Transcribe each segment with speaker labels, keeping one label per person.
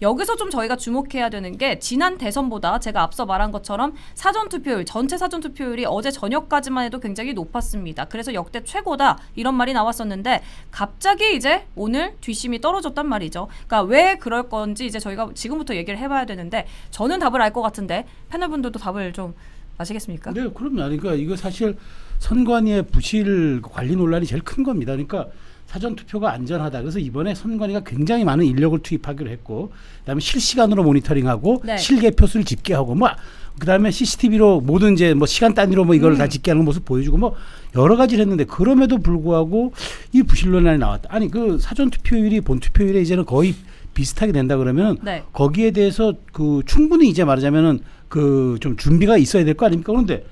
Speaker 1: 여기서 좀 저희가 주목해야 되는 게 지난 대선보다 제가 앞서 말한 것처럼 사전투표율, 전체 사전투표율이 어제 저녁까지만 해도 굉장히 높았습니다. 그래서 역대 최고다 이런 말이 나왔었는데 갑자기 이제 오늘 뒷심이 떨어졌단 말이죠. 그러니까 왜 그럴 건지 이제 저희가 지금부터 얘기를 해봐야 되는데 저는 답을 알 것 같은데 패널분들도 답을 좀 아시겠습니까?
Speaker 2: 네, 그럼요. 그러니까 이거 사실 선관위의 부실 관리 논란이 제일 큰 겁니다. 그러니까 사전 투표가 안전하다. 그래서 이번에 선관위가 굉장히 많은 인력을 투입하기로 했고, 그다음에 실시간으로 모니터링하고
Speaker 1: 네.
Speaker 2: 실개표수를 집계하고 뭐 그다음에 CCTV로 모든 이제 뭐 시간 단위로 뭐 이걸 다 집계하는 모습 보여주고 뭐 여러 가지를 했는데 그럼에도 불구하고 이 부실 논란이 나왔다. 아니 그 사전 투표율이 본 투표율에 이제는 거의 비슷하게 된다 그러면
Speaker 1: 네.
Speaker 2: 거기에 대해서 그 충분히 이제 말하자면은 그 좀 준비가 있어야 될 거 아닙니까? 그런데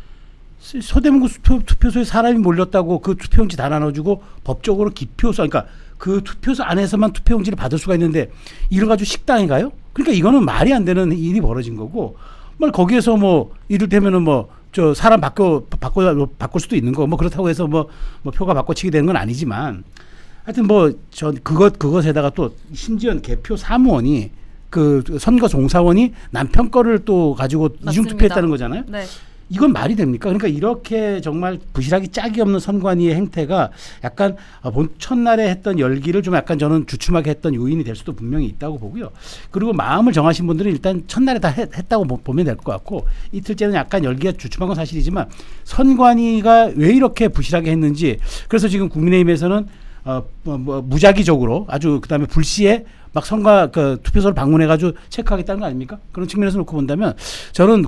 Speaker 2: 서대문구 투표소에 사람이 몰렸다고 그 투표용지 다 나눠주고 법적으로 기표소, 그러니까 그 투표소 안에서만 투표용지를 받을 수가 있는데 이걸 가지고 식당에 가요? 그러니까 이거는 말이 안 되는 일이 벌어진 거고, 뭐 거기에서 뭐 이를테면은 뭐 저 사람 바꿀 수도 있는 거 뭐 그렇다고 해서 뭐 표가 바꿔치기 되는 건 아니지만 하여튼 뭐 저 그것에다가 또 심지어 개표 사무원이 그 선거 종사원이 남편 거를 또 가지고 이중투표했다는 거잖아요.
Speaker 1: 네.
Speaker 2: 이건 말이 됩니까? 그러니까 이렇게 정말 부실하기 짝이 없는 선관위의 행태가 약간 본 첫날에 했던 열기를 좀 약간 저는 주춤하게 했던 요인이 될 수도 분명히 있다고 보고요. 그리고 마음을 정하신 분들은 일단 첫날에 다 했다고 보면 될 것 같고, 이틀째는 약간 열기가 주춤한 건 사실이지만 선관위가 왜 이렇게 부실하게 했는지, 그래서 지금 국민의힘에서는 무작위적으로 아주 그다음에 불시에 막 그 투표소를 방문해가지고 체크하겠다는 거 아닙니까? 그런 측면에서 놓고 본다면 저는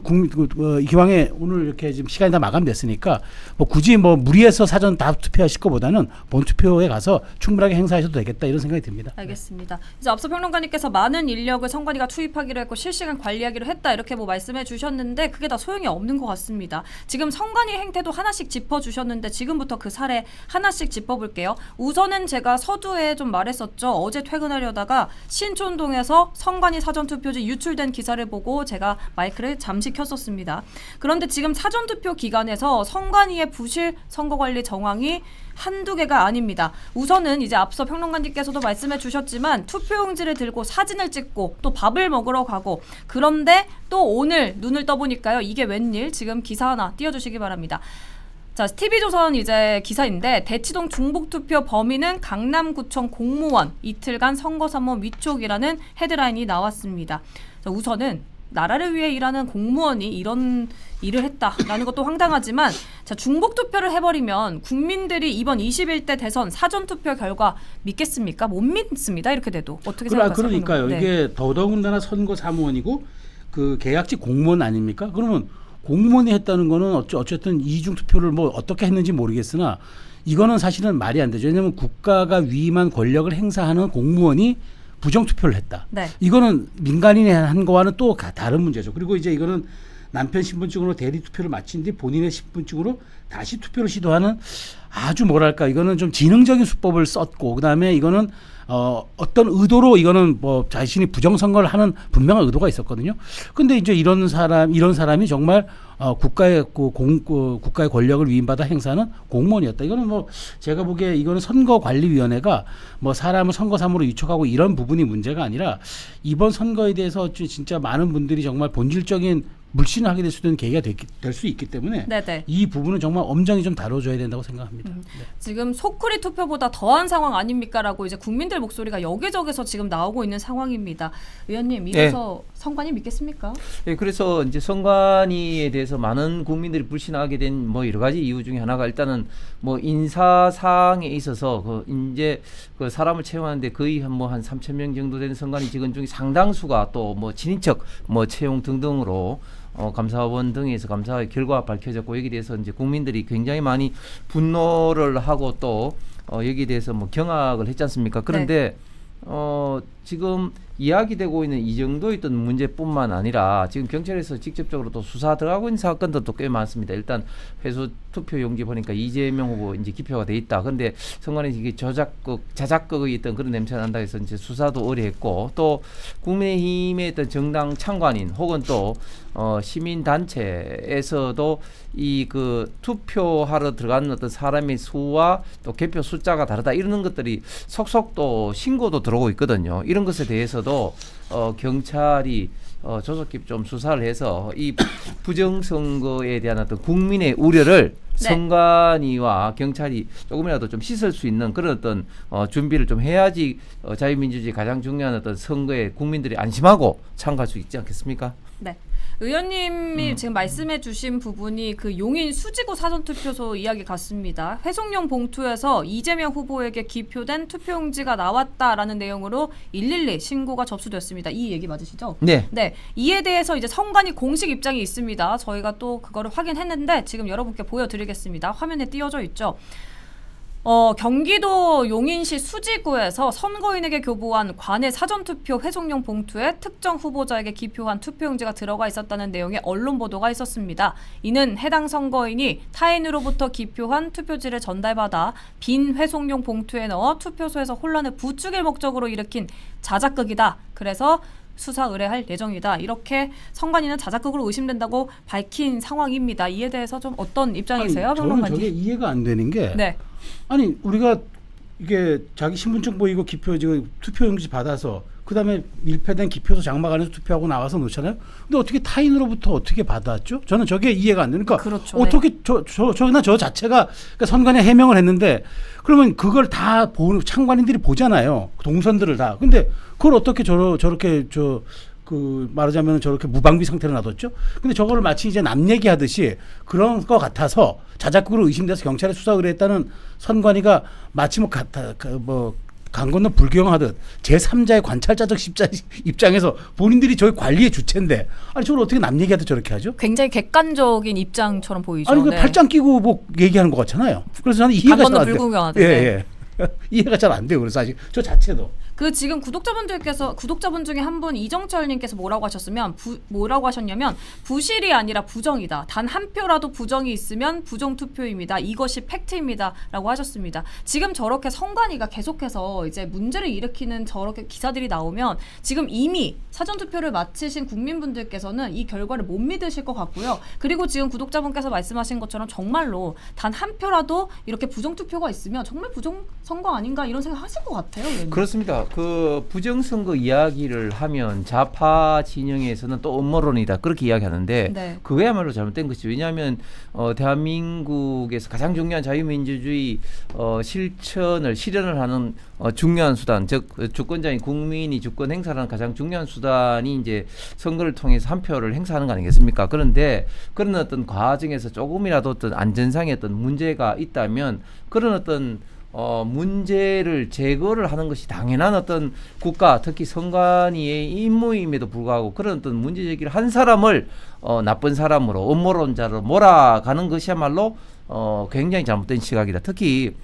Speaker 2: 기왕에 오늘 이렇게 지금 시간이 다 마감됐으니까 뭐 굳이 뭐 무리해서 사전 다 투표하실 것보다는 본 투표에 가서 충분하게 행사하셔도 되겠다 이런 생각이 듭니다.
Speaker 1: 알겠습니다. 이제 앞서 평론가님께서 많은 인력을 선관위가 투입하기로 했고 실시간 관리하기로 했다 이렇게 뭐 말씀해 주셨는데 그게 다 소용이 없는 것 같습니다. 지금 선관위 행태도 하나씩 짚어주셨는데 지금부터 그 사례 하나씩 짚어볼게요. 우선은 제가 서두에 좀 말했었죠. 어제 퇴근하려다가 신촌동에서 선관위 사전투표지 유출된 기사를 보고 제가 마이크를 잠시 켰었습니다. 그런데 지금 사전투표 기간에서 선관위의 부실 선거관리 정황이 한두 개가 아닙니다. 우선은 이제 앞서 평론가님께서도 말씀해 주셨지만 투표용지를 들고 사진을 찍고 또 밥을 먹으러 가고, 그런데 또 오늘 눈을 떠보니까요. 이게 웬일? 지금 기사 하나 띄워주시기 바랍니다. 자, TV조선 이제 기사인데 대치동 중복투표 범인은 강남구청 공무원, 이틀간 선거사무원 위촉이라는 헤드라인이 나왔습니다. 자, 우선은 나라를 위해 일하는 공무원이 이런 일을 했다라는 것도 황당하지만, 자, 중복투표를 해버리면 국민들이 이번 21대 대선 사전투표 결과 믿겠습니까? 못 믿습니다. 이렇게 돼도. 어떻게 생각하세요?
Speaker 2: 그러니까요.
Speaker 1: 네.
Speaker 2: 이게 더더군다나 선거사무원이고 그 계약직 공무원 아닙니까? 그러면 공무원이 했다는 거는 어쨌든 이중 투표를 뭐 어떻게 했는지 모르겠으나 이거는 사실은 말이 안 되죠. 왜냐하면 국가가 위임한 권력을 행사하는 공무원이 부정 투표를 했다.
Speaker 1: 네.
Speaker 2: 이거는 민간인이 한 거와는 또 다른 문제죠. 그리고 이제 이거는 남편 신분증으로 대리 투표를 마친 뒤 본인의 신분증으로 다시 투표를 시도하는 아주 뭐랄까 이거는 좀 지능적인 수법을 썼고, 그다음에 이거는 어떤 의도로 이거는 뭐 자신이 부정선거를 하는 분명한 의도가 있었거든요. 근데 이제 이런 사람이 정말 국가의 국가의 권력을 위임받아 행사하는 공무원이었다. 이거는 뭐 제가 보기에 이거는 선거관리위원회가 뭐 사람을 선거사무로 위촉하고 이런 부분이 문제가 아니라 이번 선거에 대해서 진짜 많은 분들이 정말 본질적인 물신을 하게 될 수 있는 계기가 될 수 있기 때문에
Speaker 1: 네네.
Speaker 2: 이 부분은 정말 엄정히 좀 다뤄줘야 된다고 생각합니다. 네.
Speaker 1: 지금 소쿠리 투표보다 더한 상황 아닙니까라고 이제 국민들 목소리가 여기저기서 지금 나오고 있는 상황입니다. 의원님, 이래서 선관위 믿겠습니까?
Speaker 3: 예, 그래서 이제 선관위에 대해서 많은 국민들이 불신하게 된 뭐 여러 가지 이유 중에 하나가 일단은 뭐 인사상에 있어서 이제 그 사람을 채용하는데 거의 한 3,000명 정도 되는 선관위 직원 중에 상당수가 또 뭐 친인척 뭐 채용 등등으로 감사원 등에서 감사의 결과가 밝혀졌고, 여기에 대해서 이제 국민들이 굉장히 많이 분노를 하고 또 여기에 대해서 뭐 경악을 했지 않습니까? 그런데 지금 이야기되고 있는 이 정도 있던 문제뿐만 아니라 지금 경찰에서 직접적으로 또 수사 들어가고 있는 사건들도 꽤 많습니다. 일단 회수 투표 용지 보니까 이재명 후보 이제 기표가 돼 있다. 그런데 선관위 이게 자작극이 있던 그런 냄새가 난다 해서 이제 수사도 의뢰했고, 또 국민의힘의 어떤 정당 창관인 혹은 또 시민 단체에서도 이 그 투표하러 들어가는 어떤 사람의 수와 또 개표 숫자가 다르다 이러는 것들이 속속 또 신고도 들어오고 있거든요. 이런 것에 대해서도 하더라도 경찰이 조속히 좀 수사를 해서 이 부정선거에 대한 어떤 국민의 우려를
Speaker 1: 네.
Speaker 3: 선관위와 경찰이 조금이라도 좀 씻을 수 있는 그런 어떤 준비를 좀 해야지 자유민주주의 가장 중요한 어떤 선거에 국민들이 안심하고 참가할 수 있지 않겠습니까?
Speaker 1: 네. 의원님이 지금 말씀해주신 부분이 그 용인 수지구 사전투표소 이야기 같습니다. 회송용 봉투에서 이재명 후보에게 기표된 투표용지가 나왔다라는 내용으로 112 신고가 접수됐습니다. 이 얘기 맞으시죠?
Speaker 3: 네.
Speaker 1: 네. 이에 대해서 이제 선관위 공식 입장이 있습니다. 저희가 또 그거를 확인했는데 지금 여러분께 보여드리겠습니다. 화면에 띄워져 있죠. 경기도 용인시 수지구에서 선거인에게 교부한 관내 사전투표 회송용 봉투에 특정 후보자에게 기표한 투표용지가 들어가 있었다는 내용의 언론 보도가 있었습니다. 이는 해당 선거인이 타인으로부터 기표한 투표지를 전달받아 빈 회송용 봉투에 넣어 투표소에서 혼란을 부추길 목적으로 일으킨 자작극이다. 그래서 수사 의뢰할 예정이다. 이렇게 선관위는 자작극으로 의심된다고 밝힌 상황입니다. 이에 대해서 좀 어떤 입장이세요,
Speaker 2: 아니, 저는
Speaker 1: 평론가님?
Speaker 2: 저게 이해가 안 되는 게
Speaker 1: 네.
Speaker 2: 아니 우리가 이게 자기 신분증 보이고 기표 지금 투표용지 받아서 그다음에 밀폐된 기표소 장막 안에서 투표하고 나와서 놓잖아요. 근데 어떻게 타인으로부터 어떻게 받았죠? 저는 저게 이해가 안 되는. 그러니까
Speaker 1: 그렇죠.
Speaker 2: 어떻게 저 자체가 그러니까 선관위 해명을 했는데 그러면 그걸 다 참관인들이 보잖아요. 동선들을 다. 근데 그걸 어떻게 저렇게 말하자면 저렇게 무방비 상태로 놔뒀죠. 근데 저거를 마치 이제 남 얘기하듯이 그런 것 같아서 자작극으로 의심돼서 경찰에 수사 의뢰했다는 선관위가 마치 강 건너 불경하듯 제3자의 관찰자적 입장에서 본인들이 저희 관리의 주체인데 아니 저걸 어떻게 남 얘기하듯 저렇게 하죠?
Speaker 1: 굉장히 객관적인 입장처럼 보이죠.
Speaker 2: 아니 그
Speaker 1: 네.
Speaker 2: 팔짱 끼고 뭐 얘기하는 것 같잖아요. 그래서 저는 이해가
Speaker 1: 강 건너
Speaker 2: 잘 안 돼요.
Speaker 1: 불구경하듯.
Speaker 2: 예. 이해가 잘 안 돼요. 그래서 사실 저 자체도.
Speaker 1: 그 지금 구독자분 중에 한 분 이정철님께서 뭐라고 하셨냐면 부실이 아니라 부정이다. 단 한 표라도 부정이 있으면 부정 투표입니다. 이것이 팩트입니다라고 하셨습니다. 지금 저렇게 선관위가 계속해서 이제 문제를 일으키는 저렇게 기사들이 나오면 지금 이미 사전 투표를 마치신 국민분들께서는 이 결과를 못 믿으실 것 같고요. 그리고 지금 구독자분께서 말씀하신 것처럼 정말로 단 한 표라도 이렇게 부정 투표가 있으면 정말 부정 선거 아닌가 이런 생각 하실 것 같아요. 의원님.
Speaker 3: 그렇습니다. 그 부정선거 이야기를 하면 좌파 진영에서는 또 음모론이다 그렇게 이야기하는데
Speaker 1: 네.
Speaker 3: 그거야말로 잘못된 것이죠. 왜냐하면 대한민국에서 가장 중요한 자유민주주의 실현을 하는 중요한 수단, 즉 주권자인 국민이 주권 행사하는 가장 중요한 수단이 이제 선거를 통해서 한 표를 행사하는 거 아니겠습니까? 그런데 그런 어떤 과정에서 조금이라도 어떤 안전상의 어떤 문제가 있다면 그런 어떤 문제를 제거를 하는 것이 당연한 어떤 국가, 특히 선관위의 임무임에도 불구하고 그런 어떤 문제 제기를 한 사람을 나쁜 사람으로 음모론자로 몰아가는 것이야말로 굉장히 잘못된 시각이다. 특히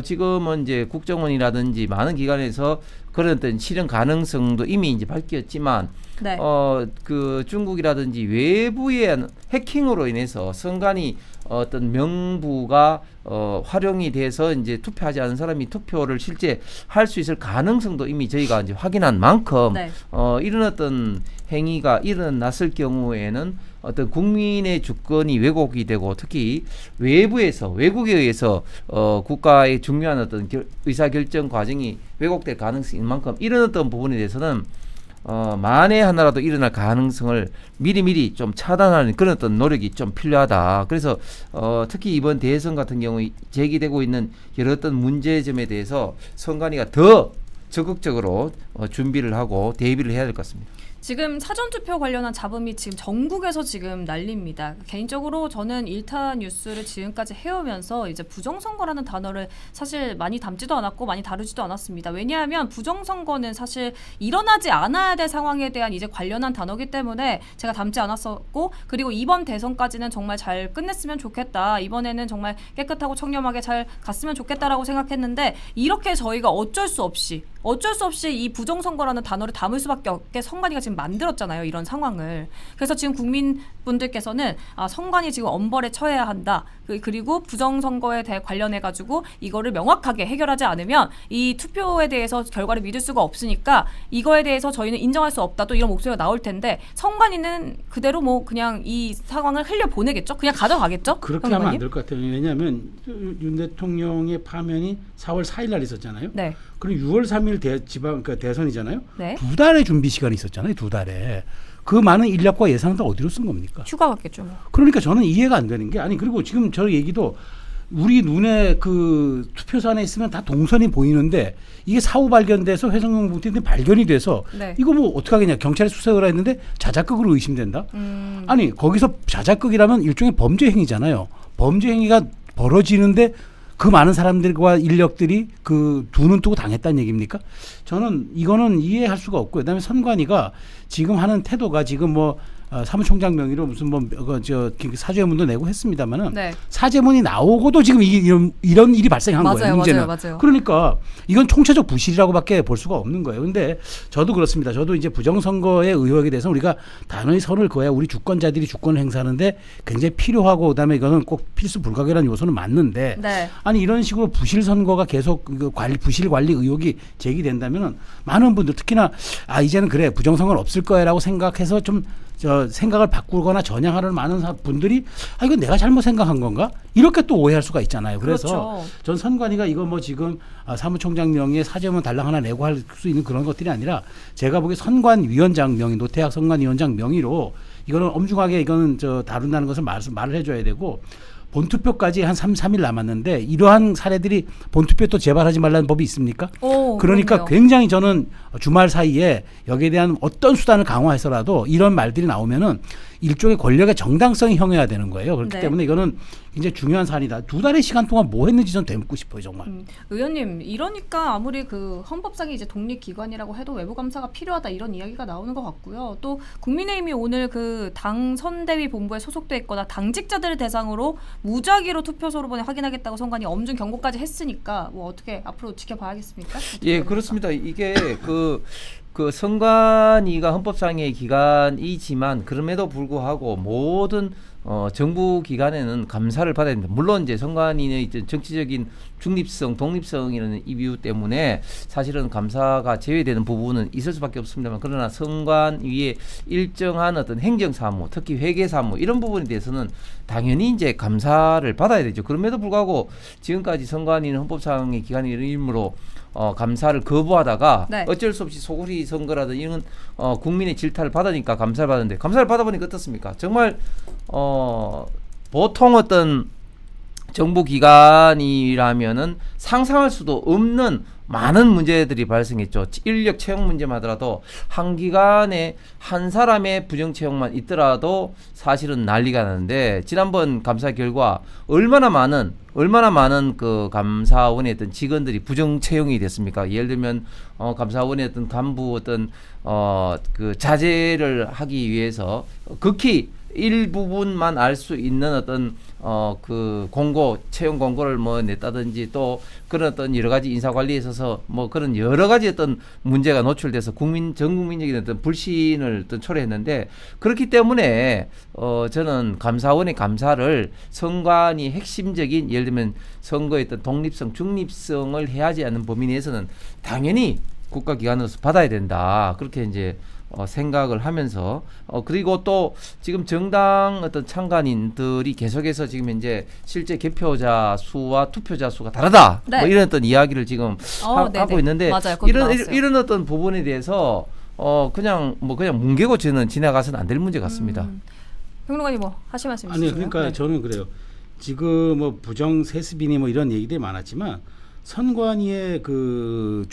Speaker 3: 지금은 이제 국정원이라든지 많은 기관에서 그런 어떤 실현 가능성도 이미 이제 밝혔지만
Speaker 1: 네.
Speaker 3: 그 중국이라든지 외부의 해킹으로 인해서 선관위 어떤 명부가 활용이 돼서 이제 투표하지 않은 사람이 투표를 실제 할 수 있을 가능성도 이미 저희가 이제 확인한 만큼
Speaker 1: 네.
Speaker 3: 이런 어떤 행위가 일어났을 경우에는 어떤 국민의 주권이 왜곡이 되고 특히 외국에 의해서 국가의 중요한 어떤 의사결정 과정이 왜곡될 가능성이 있는 만큼 이런 어떤 부분에 대해서는 만에 하나라도 일어날 가능성을 미리미리 좀 차단하는 그런 어떤 노력이 좀 필요하다. 그래서 특히 이번 대선 같은 경우 제기되고 있는 여러 어떤 문제점에 대해서 선관위가 더 적극적으로 준비를 하고 대비를 해야 될 것 같습니다.
Speaker 1: 지금 사전투표 관련한 잡음이 지금 전국에서 지금 난립니다. 개인적으로 저는 일타 뉴스를 지금까지 해오면서 이제 부정선거라는 단어를 사실 많이 담지도 않았고 많이 다루지도 않았습니다. 왜냐하면 부정선거는 사실 일어나지 않아야 될 상황에 대한 이제 관련한 단어기 때문에 제가 담지 않았었고 그리고 이번 대선까지는 정말 잘 끝냈으면 좋겠다. 이번에는 정말 깨끗하고 청렴하게 잘 갔으면 좋겠다라고 생각했는데 이렇게 저희가 어쩔 수 없이 이 부정선거라는 단어를 담을 수밖에 없게 선관위가 지금 만들었잖아요. 이런 상황을. 그래서 지금 국민분들께서는 선관위 지금 엄벌에 처해야 한다. 그리고 부정선거에 대해 관련해가지고 이거를 명확하게 해결하지 않으면 이 투표에 대해서 결과를 믿을 수가 없으니까 이거에 대해서 저희는 인정할 수 없다. 또 이런 목소리가 나올 텐데 선관위는 그대로 뭐 그냥 이 상황을 흘려보내겠죠? 그냥 가져가겠죠?
Speaker 2: 그렇게 하면 안 될 것 같아요. 왜냐하면 윤 대통령의 파면이 4월 4일 날 있었잖아요.
Speaker 1: 네.
Speaker 2: 그리고 6월 3일 지방 대선이잖아요.
Speaker 1: 네.
Speaker 2: 2달의 준비 시간이 있었잖아요. 2달에. 그 많은 인력과 예산을 다 어디로 쓴 겁니까?
Speaker 1: 휴가 갔겠죠. 뭐.
Speaker 2: 그러니까 저는 이해가 안 되는 게, 아니 그리고 지금 저 얘기도 우리 눈에 그 투표소 안에 있으면 다 동선이 보이는데 이게 사후 발견돼서 회성용 봉투들이 발견이 돼서
Speaker 1: 네.
Speaker 2: 이거 뭐 어떻게 하겠냐, 경찰에 수색을 했는데 자작극으로 의심된다. 아니 거기서 자작극이라면 일종의 범죄 행위잖아요. 범죄 행위가 벌어지는데 그 많은 사람들과 인력들이 그 두 눈 뜨고 당했다는 얘기입니까? 저는 이거는 이해할 수가 없고요. 그다음에 선관위가 지금 하는 태도가 지금 뭐 사무총장 명의로 무슨 뭐 사죄문도 내고 했습니다만은
Speaker 1: 네.
Speaker 2: 사죄문이 나오고도 지금 이런 일이 발생한 거예요. 문제는.
Speaker 1: 맞아요.
Speaker 2: 그러니까 이건 총체적 부실이라고밖에 볼 수가 없는 거예요. 근데 저도 그렇습니다. 저도 이제 부정선거의 의혹에 대해서 우리가 단호히 선을 그어야 우리 주권자들이 주권을 행사하는데 굉장히 필요하고, 그다음에 이거는 꼭 필수 불가결한 요소는 맞는데
Speaker 1: 네.
Speaker 2: 아니 이런 식으로 부실 선거가 계속 부실 관리 의혹이 제기된다면은 많은 분들, 특히나 이제는 그래 부정선거는 없을 거야라고 생각해서 좀 생각을 바꾸거나 전향하는 많은 분들이 이건 내가 잘못 생각한 건가? 이렇게 또 오해할 수가 있잖아요. 그래서
Speaker 1: 그렇죠.
Speaker 2: 전 선관위가 이거 뭐 지금 사무총장 명의의 사죄문 달랑 하나 내고 할 수 있는 그런 것들이 아니라 제가 보기에 선관위원장 명의, 노태학 선관위원장 명의로 이거는 엄중하게 이거는 다룬다는 것을 말을 해줘야 되고, 본투표까지 한 3일 남았는데 이러한 사례들이 본투표 또 재발하지 말라는 법이 있습니까? 그러니까
Speaker 1: 그럼요.
Speaker 2: 굉장히 저는 주말 사이에 여기에 대한 어떤 수단을 강화해서라도 이런 말들이 나오면은 일종의 권력의 정당성이 형해야 되는 거예요. 그렇기
Speaker 1: 네.
Speaker 2: 때문에 이거는 굉장히 중요한 사안이다. 2달의 시간 동안 뭐 했는지 좀 되묻고 싶어요, 정말.
Speaker 1: 의원님, 이러니까 아무리 그 헌법상이 이제 독립기관이라고 해도 외부감사가 필요하다 이런 이야기가 나오는 것 같고요. 또 국민의힘이 오늘 그 당 선대위 본부에 소속돼 있거나 당직자들을 대상으로 무작위로 투표소로 보내 확인하겠다고 선관위 엄중 경고까지 했으니까 뭐 어떻게 앞으로 지켜봐야겠습니까?
Speaker 3: 예, 그렇습니다. 이게 그 선관위가 헌법상의 기관이지만 그럼에도 불구하고 모든 정부 기관에는 감사를 받아야 됩니다. 물론 이제 선관위의 이제 정치적인 중립성, 독립성이라는 이유 때문에 사실은 감사가 제외되는 부분은 있을 수밖에 없습니다만, 그러나 선관위의 일정한 어떤 행정사무, 특히 회계사무 이런 부분에 대해서는 당연히 이제 감사를 받아야 되죠. 그럼에도 불구하고 지금까지 선관위는 헌법상의 기관이므로 감사를 거부하다가
Speaker 1: 네.
Speaker 3: 어쩔 수 없이 소구리 선거라든 이런 국민의 질타를 받으니까 감사를 받았는데, 감사를 받아보니까 어떻습니까? 정말 보통 어떤 정부 기관이라면은 상상할 수도 없는 많은 문제들이 발생했죠. 인력 채용 문제만 하더라도 한 기관에 한 사람의 부정 채용만 있더라도 사실은 난리가 나는데, 지난번 감사 결과 얼마나 많은 그 감사원의 어떤 직원들이 부정 채용이 됐습니까? 예를 들면 감사원의 어떤 간부 어떤 그 자제를 하기 위해서 극히 일부분만 알 수 있는 어떤 그 채용 공고를 뭐 냈다든지, 또 그런 어떤 여러 가지 인사 관리에 있어서 뭐 그런 여러 가지 어떤 문제가 노출돼서 전 국민적인 어떤 불신을 어떤 초래했는데, 그렇기 때문에 저는 감사원의 감사를 선관위 핵심적인, 예를 들면 선거의 어떤 독립성, 중립성을 해하지 않는 범위 내에서는 당연히 국가기관으로서 받아야 된다. 그렇게 이제 생각을 하면서 그리고 또 지금 정당 어떤 참관인들이 계속해서 지금 이제 실제 개표자 수와 투표자 수가 다르다.
Speaker 1: 네.
Speaker 3: 뭐 이런 어떤 이야기를 지금 하고 있는데,
Speaker 1: 맞아요. 그것도 나왔어요.
Speaker 3: 이런 어떤 부분에 대해서 그냥 뭉개고 지나가서는 안 될 문제 같습니다.
Speaker 1: 평론가님 뭐 하실 말씀
Speaker 2: 아니
Speaker 1: 있으세요?
Speaker 2: 그러니까
Speaker 1: 네.
Speaker 2: 저는 그래요. 지금 뭐 부정 세습이니 뭐 이런 얘기들이 많았지만 선관위의 그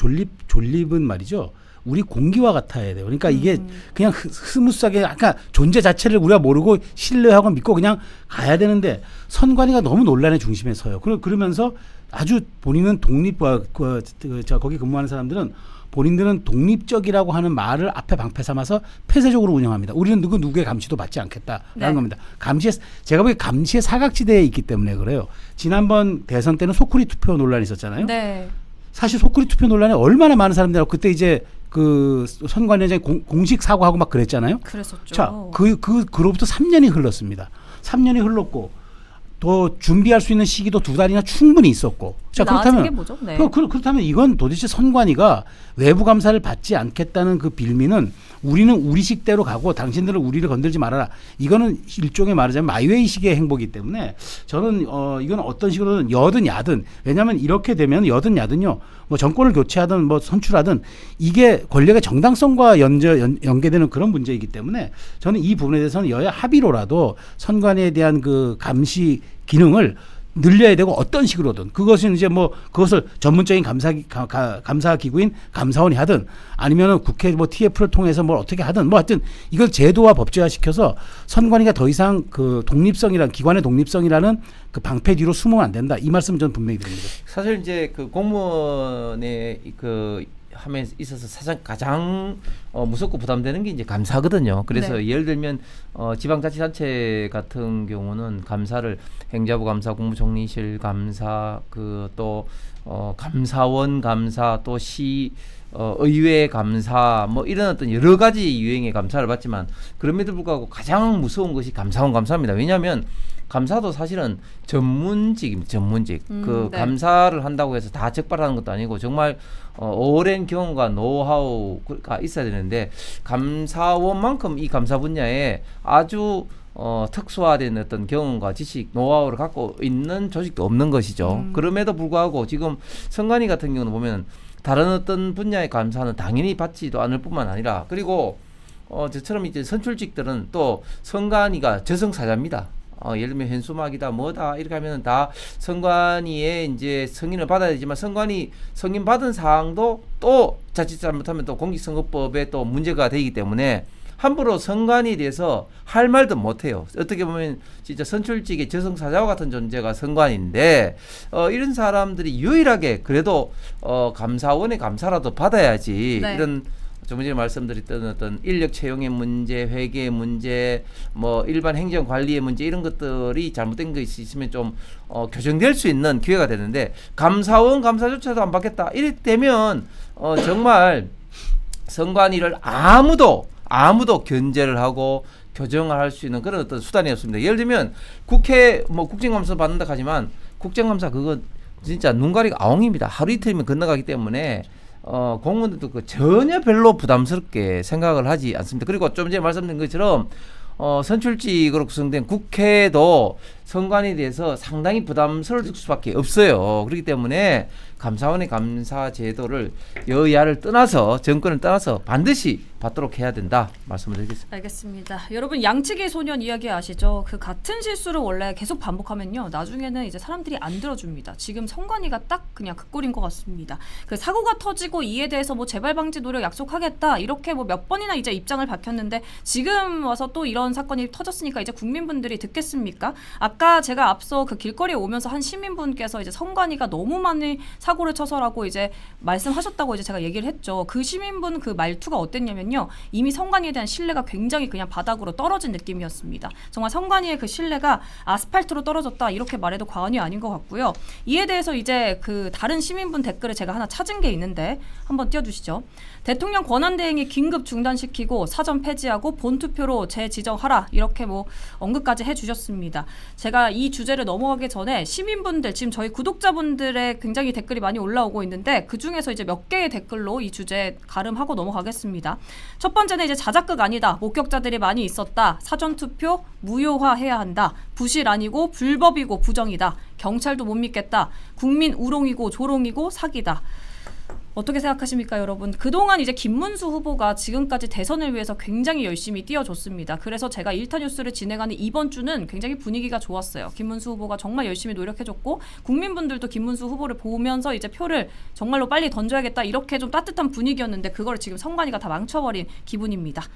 Speaker 2: 존립은 말이죠. 우리 공기와 같아야 돼요. 그러니까 이게 그냥 스무스하게 약간 존재 자체를 우리가 모르고 신뢰하고 믿고 그냥 가야 되는데, 선관위가 너무 논란의 중심에 서요. 그러면서 아주 본인은 거기 근무하는 사람들은 본인들은 독립적이라고 하는 말을 앞에 방패 삼아서 폐쇄적으로 운영합니다. 우리는 누구의 감시도 받지 않겠다라는
Speaker 1: 네.
Speaker 2: 겁니다. 제가 보기에 감시의 사각지대에 있기 때문에 그래요. 지난번 대선 때는 소쿠리 투표 논란이 있었잖아요.
Speaker 1: 네.
Speaker 2: 사실 소쿠리 투표 논란에 얼마나 많은 사람들이 그때 이제 그 선관위원장이 공식 사과하고 막 그랬잖아요.
Speaker 1: 그랬었죠.
Speaker 2: 자, 그로부터 3년이 흘렀습니다. 3년이 흘렀고 더 준비할 수 있는 시기도 2달이나 충분히 있었고. 자,
Speaker 1: 나아진 게
Speaker 2: 그렇다면
Speaker 1: 뭐죠? 네.
Speaker 2: 그렇다면 이건 도대체 선관위가 외부 감사를 받지 않겠다는 그 빌미는 우리는 우리식대로 가고 당신들은 우리를 건들지 말아라. 이거는 일종의 말하자면 마이웨이식의 행보이기 때문에 저는 이건 어떤 식으로든 여든 야든, 왜냐하면 이렇게 되면 여든 야든요, 뭐 정권을 교체하든 뭐 선출하든 이게 권력의 정당성과 연계되는 그런 문제이기 때문에 저는 이 부분에 대해서는 여야 합의로라도 선관위에 대한 그 감시 기능을 늘려야 되고 어떤 식으로든 그것은 이제 뭐 그것을 전문적인 감사 기구인 감사원이 하든 아니면은 국회 뭐 TF를 통해서 뭘 어떻게 하든 뭐 하여튼 이걸 제도화 법제화 시켜서 선관위가 더 이상 그 독립성이란 기관의 독립성이라는 그 방패 뒤로 숨으면 안 된다. 이 말씀 저는 분명히 드립니다.
Speaker 3: 사실 이제 그 공무원의 그 함에 있어서 가장 무섭고 부담되는 게 이제 감사거든요. 그래서
Speaker 1: 네.
Speaker 3: 예를 들면 지방자치단체 같은 경우는 감사를 행자부 감사, 국무총리실 감사, 그 또 감사원 감사, 또 시 의회 감사, 뭐 이런 어떤 여러 가지 유형의 감사를 받지만 그럼에도 불구하고 가장 무서운 것이 감사원 감사입니다. 왜냐하면 감사도 사실은 전문직입니다. 전문직. 그
Speaker 1: 네.
Speaker 3: 감사를 한다고 해서 다 적발하는 것도 아니고 정말 오랜 경험과 노하우가 있어야 되는데 감사원만큼 이 감사 분야에 아주 특수화된 어떤 경험과 지식, 노하우를 갖고 있는 조직도 없는 것이죠. 그럼에도 불구하고 지금 선관위 같은 경우는 보면 다른 어떤 분야의 감사는 당연히 받지도 않을 뿐만 아니라 그리고 저처럼 이제 선출직들은 또 선관위가 저승사자입니다. 예를 들면 현수막이다 뭐다 이렇게 하면 다 선관위에 이제 승인을 받아야 되지만 선관위 승인 받은 사항도 또 자칫 잘못하면 또 공직선거법에 또 문제가 되기 때문에 함부로 선관위에 대해서 할 말도 못해요. 어떻게 보면 진짜 선출직의 저승사자와 같은 존재가 선관위인데 이런 사람들이 유일하게 그래도 감사원의 감사라도 받아야지.
Speaker 1: 네.
Speaker 3: 이런 좀 전에 말씀드렸던 어떤 인력 채용의 문제, 회계의 문제, 뭐 일반 행정 관리의 문제 이런 것들이 잘못된 것이 있으면 좀 교정될 수 있는 기회가 되는데 감사원 감사조차도 안 받겠다. 이래 되면 정말 선관위를 아무도 견제를 하고 교정을 할 수 있는 그런 어떤 수단이 없습니다. 예를 들면 국회 뭐 국정감사 받는다 하지만 국정감사 그거 진짜 눈가리가 아웅입니다. 하루 이틀이면 건너가기 때문에 공무원들도 전혀 별로 부담스럽게 생각을 하지 않습니다. 그리고 좀 전에 말씀드린 것처럼 선출직으로 구성된 국회도 선관위에 대해서 상당히 부담스러울 수밖에 없어요. 그렇기 때문에 감사원의 감사 제도를 여야를 떠나서 정권을 떠나서 반드시 받도록 해야 된다 말씀을 드리겠습니다.
Speaker 1: 알겠습니다. 여러분 양치기 소년 이야기 아시죠? 그 같은 실수를 원래 계속 반복하면요 나중에는 이제 사람들이 안 들어줍니다. 지금 선관위가 딱 그냥 그 꼴인 것 같습니다. 그 사고가 터지고 이에 대해서 뭐 재발 방지 노력 약속하겠다 이렇게 뭐 몇 번이나 이제 입장을 밝혔는데 지금 와서 또 이런 사건이 터졌으니까 이제 국민분들이 듣겠습니까? 아까 제가 앞서 그 길거리에 오면서 한 시민분께서 이제 선관위가 너무 많이 사고를 쳐서라고 이제 말씀하셨다고 이제 제가 얘기를 했죠. 그 시민분 그 말투가 어땠냐면요. 이미 선관위에 대한 신뢰가 굉장히 그냥 바닥으로 떨어진 느낌이었습니다. 정말 선관위의 그 신뢰가 아스팔트로 떨어졌다 이렇게 말해도 과언이 아닌 것 같고요. 이에 대해서 이제 그 다른 시민분 댓글을 제가 하나 찾은 게 있는데 한번 띄워주시죠. 대통령 권한대행이 긴급 중단시키고 사전 폐지하고 본투표로 재지정하라 이렇게 뭐 언급까지 해주셨습니다. 제가 이 주제를 넘어가기 전에 시민분들 지금 저희 구독자분들의 굉장히 댓글이 많이 올라오고 있는데 그 중에서 이제 몇 개의 댓글로 이 주제 가름하고 넘어가겠습니다. 첫 번째는 이제 자작극 아니다. 목격자들이 많이 있었다. 사전투표 무효화해야 한다. 부실 아니고 불법이고 부정이다. 경찰도 못 믿겠다. 국민 우롱이고 조롱이고 사기다. 어떻게 생각하십니까, 여러분? 그동안 이제 김문수 후보가 지금까지 대선을 위해서 굉장히 열심히 뛰어줬습니다. 그래서 제가 1타 뉴스를 진행하는 이번 주는 굉장히 분위기가 좋았어요. 김문수 후보가 정말 열심히 노력해줬고 국민분들도 김문수 후보를 보면서 이제 표를 정말로 빨리 던져야겠다 이렇게 좀 따뜻한 분위기였는데 그걸 지금 선관위가 다 망쳐버린 기분입니다.